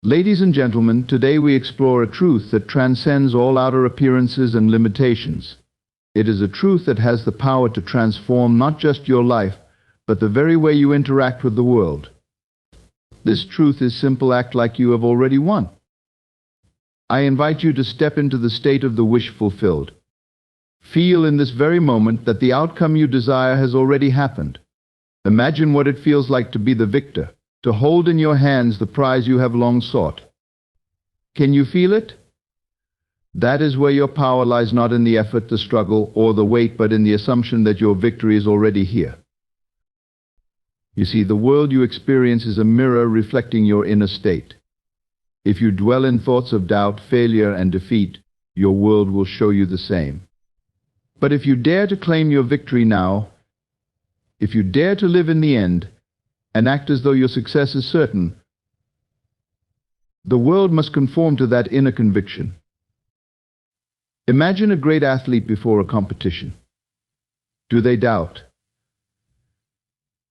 Ladies and gentlemen, today we explore a truth that transcends all outer appearances and limitations. It is a truth that has the power to transform not just your life, but the very way you interact with the world. This truth is simple: act like you have already won. I invite you to step into the state of the wish fulfilled. Feel in this very moment that the outcome you desire has already happened. Imagine what it feels like to be the victor, to hold in your hands the prize you have long sought. Can you feel it? That is where your power lies, not in the effort, the struggle, or the wait, but in the assumption that your victory is already here. You see, the world you experience is a mirror reflecting your inner state. If you dwell in thoughts of doubt, failure, and defeat, your world will show you the same. But if you dare to claim your victory now, if you dare to live in the end, and act as though your success is certain, the world must conform to that inner conviction. Imagine a great athlete before a competition. Do they doubt?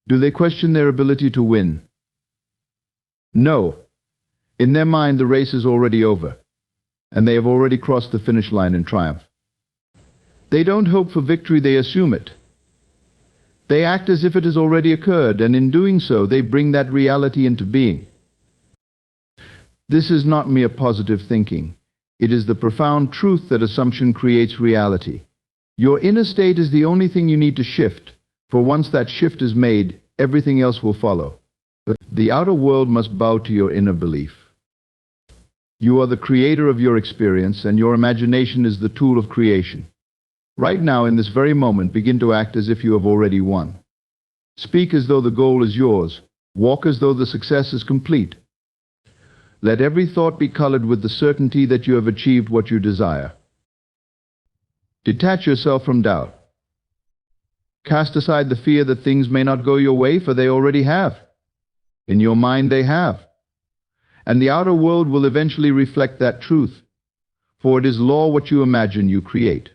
Do they question their ability to win? No. In their mind, the race is already over, and they have already crossed the finish line in triumph. They don't hope for victory, they assume it. They act as if it has already occurred, and in doing so, they bring that reality into being. This is not mere positive thinking. It is the profound truth that assumption creates reality. Your inner state is the only thing you need to shift, for once that shift is made, everything else will follow. But the outer world must bow to your inner belief. You are the creator of your experience, and your imagination is the tool of creation. Right now, in this very moment, begin to act as if you have already won. Speak as though the goal is yours. Walk as though the success is complete. Let every thought be colored with the certainty that you have achieved what you desire. Detach yourself from doubt. Cast aside the fear that things may not go your way, for they already have. In your mind they have. And the outer world will eventually reflect that truth, for it is law: what you imagine, you create.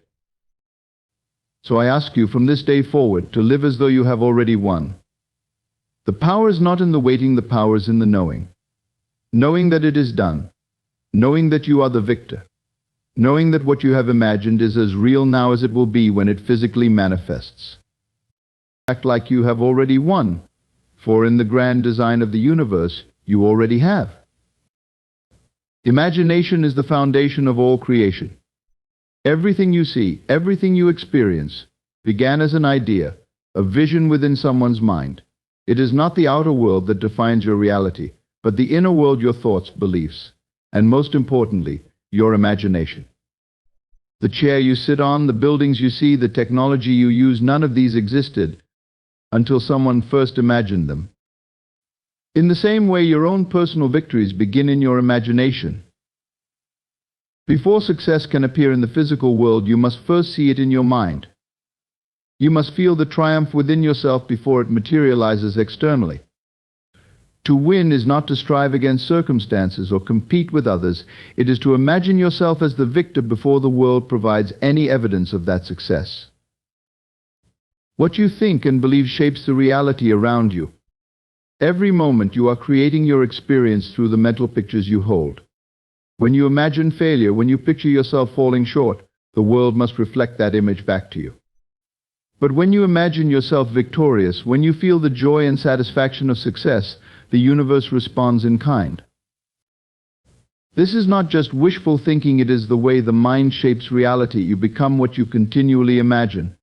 So I ask you from this day forward to live as though you have already won. The power is not in the waiting, the power is in the knowing. Knowing that it is done. Knowing that you are the victor. Knowing that what you have imagined is as real now as it will be when it physically manifests. Act like you have already won, for in the grand design of the universe, you already have. Imagination is the foundation of all creation. Everything you see, everything you experience, began as an idea, a vision within someone's mind. It is not the outer world that defines your reality, but the inner world, your thoughts, beliefs, and most importantly, your imagination. The chair you sit on, the buildings you see, the technology you use, none of these existed until someone first imagined them. In the same way, your own personal victories begin in your imagination. Before success can appear in the physical world, you must first see it in your mind. You must feel the triumph within yourself before it materializes externally. To win is not to strive against circumstances or compete with others. It is to imagine yourself as the victor before the world provides any evidence of that success. What you think and believe shapes the reality around you. Every moment you are creating your experience through the mental pictures you hold. When you imagine failure, when you picture yourself falling short, the world must reflect that image back to you. But when you imagine yourself victorious, when you feel the joy and satisfaction of success, the universe responds in kind. This is not just wishful thinking, it is the way the mind shapes reality. You become what you continually imagine.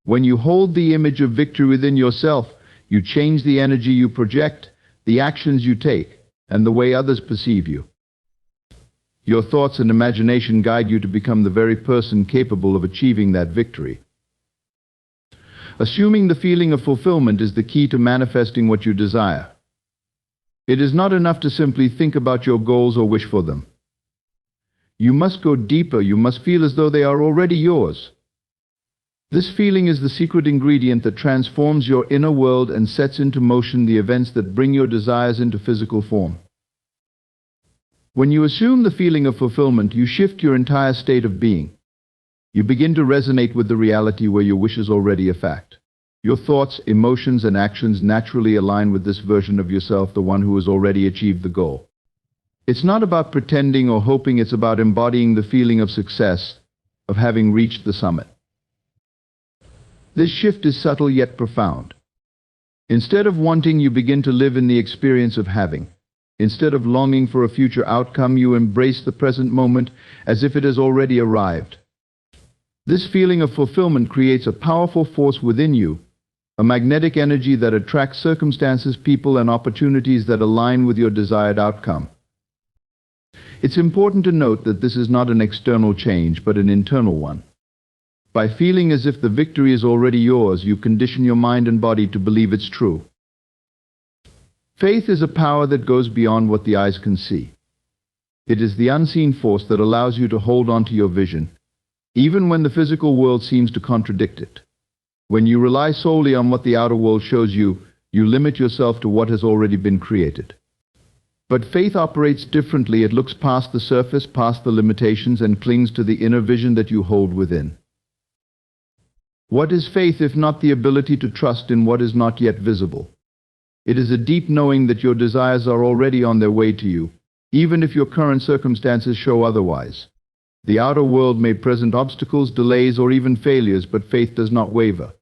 When you hold the image of victory within yourself, you change the energy you project, the actions you take, and the way others perceive you. Your thoughts and imagination guide you to become the very person capable of achieving that victory. Assuming the feeling of fulfillment is the key to manifesting what you desire. It is not enough to simply think about your goals or wish for them. You must go deeper. You must feel as though they are already yours. This feeling is the secret ingredient that transforms your inner world and sets into motion the events that bring your desires into physical form. When you assume the feeling of fulfillment, you shift your entire state of being. You begin to resonate with the reality where your wish is already a fact. Your thoughts, emotions, and actions naturally align with this version of yourself, the one who has already achieved the goal. It's not about pretending or hoping, it's about embodying the feeling of success, of having reached the summit. This shift is subtle yet profound. Instead of wanting, you begin to live in the experience of having. Instead of longing for a future outcome, you embrace the present moment as if it has already arrived. This feeling of fulfillment creates a powerful force within you, a magnetic energy that attracts circumstances, people, and opportunities that align with your desired outcome. It's important to note that this is not an external change, but an internal one. By feeling as if the victory is already yours, you condition your mind and body to believe it's true. Faith is a power that goes beyond what the eyes can see. It is the unseen force that allows you to hold on to your vision, even when the physical world seems to contradict it. When you rely solely on what the outer world shows you, you limit yourself to what has already been created. But faith operates differently. It looks past the surface, past the limitations, and clings to the inner vision that you hold within. What is faith if not the ability to trust in what is not yet visible? It is a deep knowing that your desires are already on their way to you, even if your current circumstances show otherwise. The outer world may present obstacles, delays, or even failures, but faith does not waver.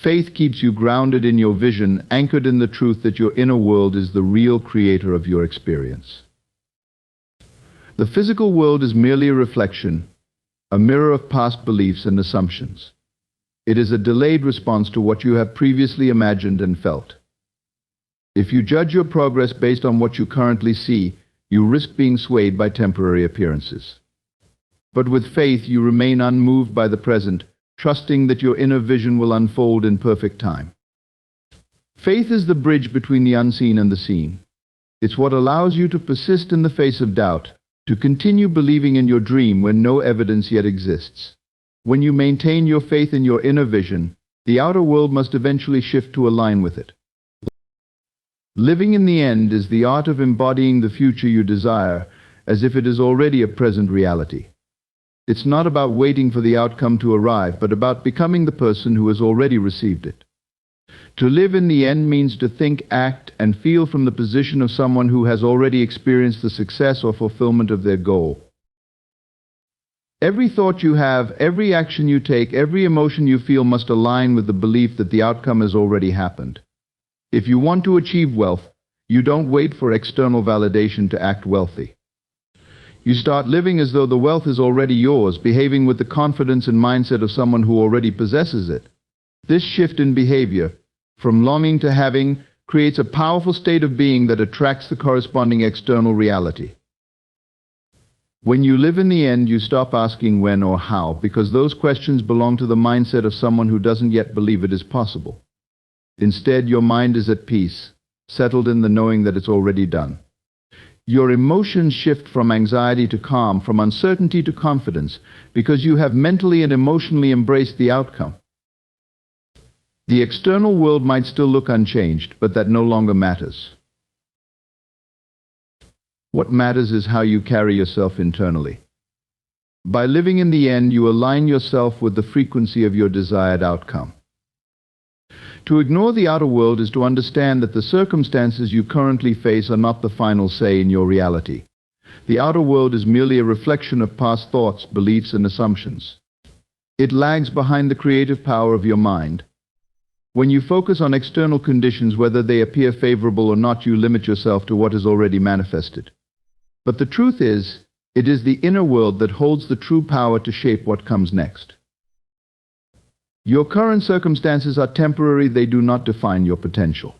Faith keeps you grounded in your vision, anchored in the truth that your inner world is the real creator of your experience. The physical world is merely a reflection, a mirror of past beliefs and assumptions. It is a delayed response to what you have previously imagined and felt. If you judge your progress based on what you currently see, you risk being swayed by temporary appearances. But with faith, you remain unmoved by the present, trusting that your inner vision will unfold in perfect time. Faith is the bridge between the unseen and the seen. It's what allows you to persist in the face of doubt, to continue believing in your dream when no evidence yet exists. When you maintain your faith in your inner vision, the outer world must eventually shift to align with it. Living in the end is the art of embodying the future you desire, as if it is already a present reality. It's not about waiting for the outcome to arrive, but about becoming the person who has already received it. To live in the end means to think, act, and feel from the position of someone who has already experienced the success or fulfillment of their goal. Every thought you have, every action you take, every emotion you feel must align with the belief that the outcome has already happened. If you want to achieve wealth, you don't wait for external validation to act wealthy. You start living as though the wealth is already yours, behaving with the confidence and mindset of someone who already possesses it. This shift in behavior, from longing to having, creates a powerful state of being that attracts the corresponding external reality. When you live in the end, you stop asking when or how, because those questions belong to the mindset of someone who doesn't yet believe it is possible. Instead, your mind is at peace, settled in the knowing that it's already done. Your emotions shift from anxiety to calm, from uncertainty to confidence, because you have mentally and emotionally embraced the outcome. The external world might still look unchanged, but that no longer matters. What matters is how you carry yourself internally. By living in the end, you align yourself with the frequency of your desired outcome. To ignore the outer world is to understand that the circumstances you currently face are not the final say in your reality. The outer world is merely a reflection of past thoughts, beliefs, and assumptions. It lags behind the creative power of your mind. When you focus on external conditions, whether they appear favorable or not, you limit yourself to what is already manifested. But the truth is, it is the inner world that holds the true power to shape what comes next. Your current circumstances are temporary. They do not define your potential.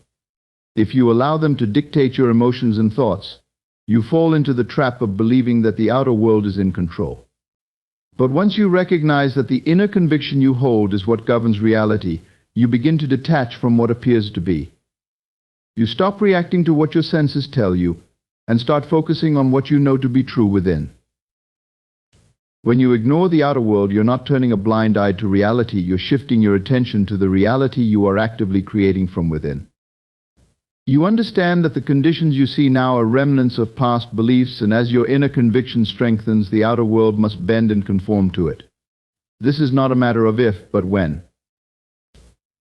If you allow them to dictate your emotions and thoughts, you fall into the trap of believing that the outer world is in control. But once you recognize that the inner conviction you hold is what governs reality, you begin to detach from what appears to be. You stop reacting to what your senses tell you and start focusing on what you know to be true within. When you ignore the outer world, you're not turning a blind eye to reality, you're shifting your attention to the reality you are actively creating from within. You understand that the conditions you see now are remnants of past beliefs, and as your inner conviction strengthens, the outer world must bend and conform to it. This is not a matter of if, but when.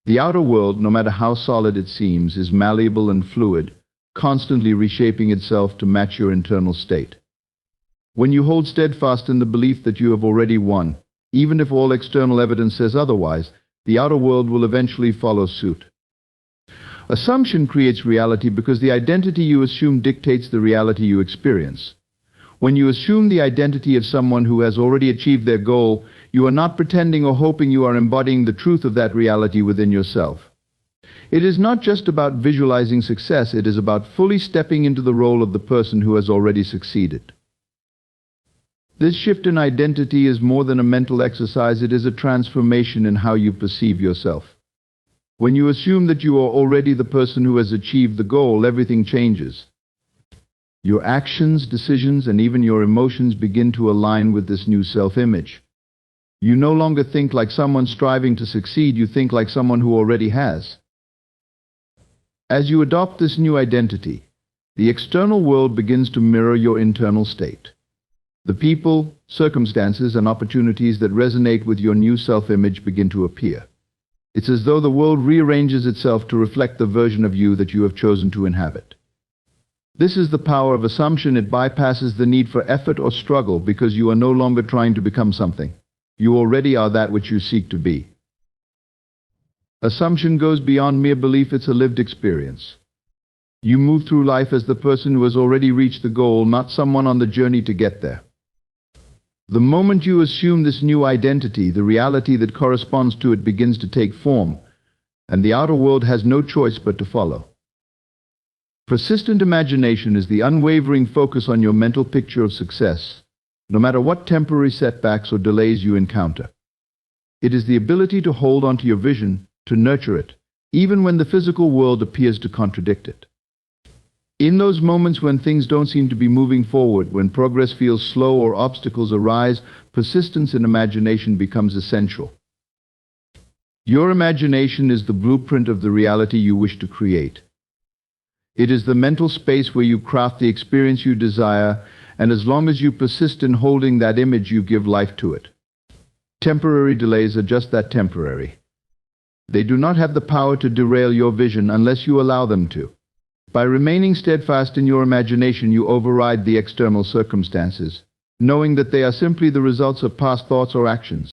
The outer world, no matter how solid it seems, is malleable and fluid, constantly reshaping itself to match your internal state. When you hold steadfast in the belief that you have already won, even if all external evidence says otherwise, the outer world will eventually follow suit. Assumption creates reality because the identity you assume dictates the reality you experience. When you assume the identity of someone who has already achieved their goal, you are not pretending or hoping, you are embodying the truth of that reality within yourself. It is not just about visualizing success, it is about fully stepping into the role of the person who has already succeeded. This shift in identity is more than a mental exercise, it is a transformation in how you perceive yourself. When you assume that you are already the person who has achieved the goal, everything changes. Your actions, decisions, and even your emotions begin to align with this new self-image. You no longer think like someone striving to succeed, you think like someone who already has. As you adopt this new identity, the external world begins to mirror your internal state. The people, circumstances, and opportunities that resonate with your new self-image begin to appear. It's as though the world rearranges itself to reflect the version of you that you have chosen to inhabit. This is the power of assumption. It bypasses the need for effort or struggle because you are no longer trying to become something. You already are that which you seek to be. Assumption goes beyond mere belief, it's a lived experience. You move through life as the person who has already reached the goal, not someone on the journey to get there. The moment you assume this new identity, the reality that corresponds to it begins to take form, and the outer world has no choice but to follow. Persistent imagination is the unwavering focus on your mental picture of success, no matter what temporary setbacks or delays you encounter. It is the ability to hold onto your vision, to nurture it, even when the physical world appears to contradict it. In those moments when things don't seem to be moving forward, when progress feels slow or obstacles arise, persistence in imagination becomes essential. Your imagination is the blueprint of the reality you wish to create. It is the mental space where you craft the experience you desire, and as long as you persist in holding that image, you give life to it. Temporary delays are just that, temporary. They do not have the power to derail your vision unless you allow them to. By remaining steadfast in your imagination, you override the external circumstances, knowing that they are simply the results of past thoughts or actions.